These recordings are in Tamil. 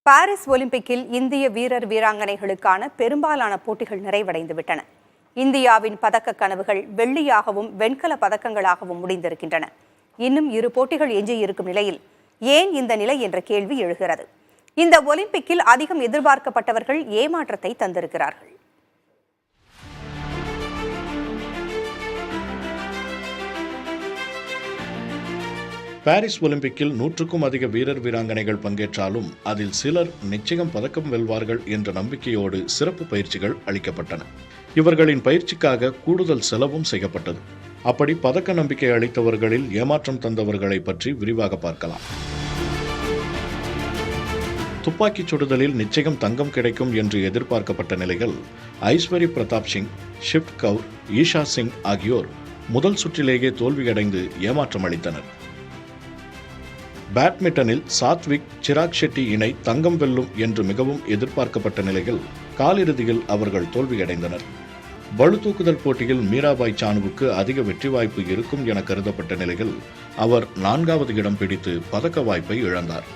பாரிஸ் ஒலிம்பிக்கில் இந்திய வீரர் வீராங்கனைகளுக்கான பெரும்பாலான போட்டிகள் நிறைவடைந்துவிட்டன. இந்தியாவின் பதக்க கனவுகள் வெள்ளியாகவும் வெண்கல பதக்கங்களாகவும் முடிந்திருக்கின்றன. இன்னும் 2 போட்டிகள் எஞ்சியிருக்கும் நிலையில் ஏன் இந்த நிலை என்ற கேள்வி எழுகிறது. இந்த ஒலிம்பிக்கில் அதிகம் எதிர்பார்க்கப்பட்டவர்கள் ஏமாற்றத்தை தந்திருக்கிறார்கள். பாரிஸ் ஒலிம்பிக்கில் 100க்கும் அதிக வீரர் வீராங்கனைகள் பங்கேற்றாலும் அதில் சிலர் நிச்சயம் பதக்கம் வெல்வார்கள் என்ற நம்பிக்கையோடு சிறப்பு பயிற்சிகள் அளிக்கப்பட்டன. இவர்களின் பயிற்சிக்காக கூடுதல் செலவும் செய்யப்பட்டது. அப்படி பதக்க நம்பிக்கை அளித்தவர்களில் ஏமாற்றம் தந்தவர்களை பற்றி விரிவாக பார்க்கலாம். துப்பாக்கிச் சுடுதலில் நிச்சயம் தங்கம் கிடைக்கும் என்று எதிர்பார்க்கப்பட்ட நிலையில் ஐஸ்வரி பிரதாப் சிங், ஷிவ் கவுர், ஈஷா சிங் ஆகியோர் முதல் சுற்றிலேயே தோல்வியடைந்து ஏமாற்றம் அளித்தனர். பேட்மிண்டனில் சாத்விக், சிராக் ஷெட்டி இணை தங்கம் வெல்லும் என்று மிகவும் எதிர்பார்க்கப்பட்ட நிலையில் காலிறுதியில் அவர்கள் தோல்வியடைந்தனர். பளுதூக்குதல் போட்டியில் மீராபாய் சானுவுக்கு அதிக வெற்றி வாய்ப்பு இருக்கும் என கருதப்பட்ட நிலையில் அவர் 4வது இடம் பிடித்து பதக்க வாய்ப்பை இழந்தார்.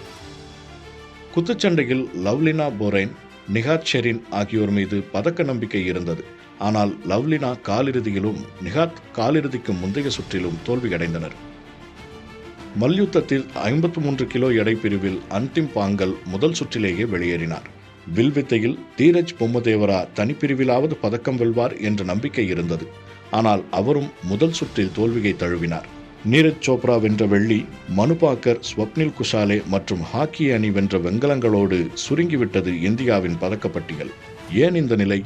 குத்துச்சண்டையில் லவ்லினா போரைன், நிகாத் ஷெரின் ஆகியோர் மீது பதக்க நம்பிக்கை இருந்தது. ஆனால் லவ்லினா காலிறுதியிலும் நிகாத் காலிறுதிக்கு முந்தைய சுற்றிலும் தோல்வியடைந்தனர். மல்யுத்தத்தில் 53 கிலோ எடை பிரிவில் அந்திம் பாங்கல் முதல் சுற்றிலேயே வெளியேறினார். வில்வித்தையில் தீரஜ் பொம்மதேவரா தனிப்பிரிவிலாவது பதக்கம் வெல்வார் என்ற நம்பிக்கை இருந்தது. ஆனால் அவரும் முதல் சுற்றில் தோல்வியை தழுவினார். நீரஜ் சோப்ரா வென்ற வெள்ளி, மனு பாக்கர், ஸ்வப்னில் குஷாலே மற்றும் ஹாக்கி அணி வென்ற வெண்கலங்களோடு சுருங்கிவிட்டது இந்தியாவின் பதக்கப்பட்டியல். ஏன் இந்த நிலை?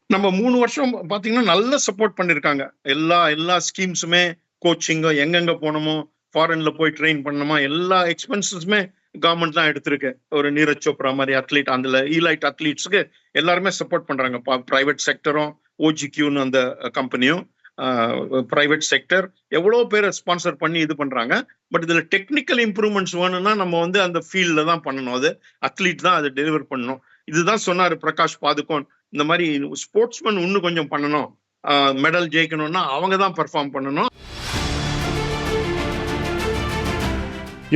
நம்ம 3 வருஷம் பாத்தீங்கன்னா நல்ல சப்போர்ட் பண்ணிருக்காங்க. எல்லா ஸ்கீம்ஸுமே, கோச்சிங்க எங்கெங்க போனோமோ, ஃபாரின்ல போய் ட்ரெயின் பண்ணணுமா, எல்லா எக்ஸ்பென்சஸுமே கவர்மெண்ட் தான் எடுத்திருக்கு. ஒரு நீரஜ் சோப்ரா மாதிரி அத்லீட், அந்த ஈலைட் அத்லீட்ஸுக்கு எல்லாருமே சப்போர்ட் பண்றாங்க. பிரைவேட் செக்டரும், ஓஜிக்யூன்னு அந்த கம்பெனியும், பிரைவேட் செக்டர் எவ்வளோ பேரை ஸ்பான்சர் பண்ணி இது பண்றாங்க. பட் இதுல டெக்னிக்கல் இம்ப்ரூவ்மெண்ட்ஸ் வேணும்னா நம்ம அந்த ஃபீல்ட்ல தான் பண்ணணும். அது அத்லீட் தான் அதை டெலிவர் பண்ணணும். இதுதான் சொன்னாரு பிரகாஷ் பாதுகோன். இந்த மாதிரி ஸ்போர்ட்ஸ்மேன் இன்னும் கொஞ்சம் பண்ணணும், மெடல் ஜெயிக்கணும்னா அவங்க தான் பெர்ஃபார்ம் பண்ணணும்.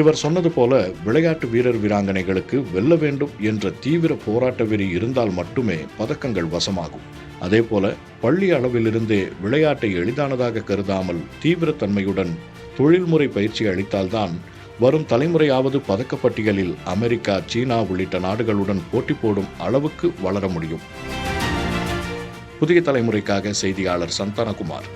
இவர் சொன்னது போல விளையாட்டு வீரர் வீராங்கனைகளுக்கு வெல்ல வேண்டும் என்ற தீவிர போராட்ட வெறி இருந்தால் மட்டுமே பதக்கங்கள் வசமாகும். அதே போல பள்ளி அளவிலிருந்தே விளையாட்டை எளிதானதாக கருதாமல் தீவிரத்தன்மையுடன் தொழில்முறை பயிற்சி அளித்தால்தான் வரும் தலைமுறையாவது பதக்கப்பட்டியலில் அமெரிக்கா, சீனா உள்ளிட்ட நாடுகளுடன் போட்டி போடும் அளவுக்கு வளர முடியும். புதிய தலைமுறைக்காக செய்தியாளர் சந்தானகுமார்.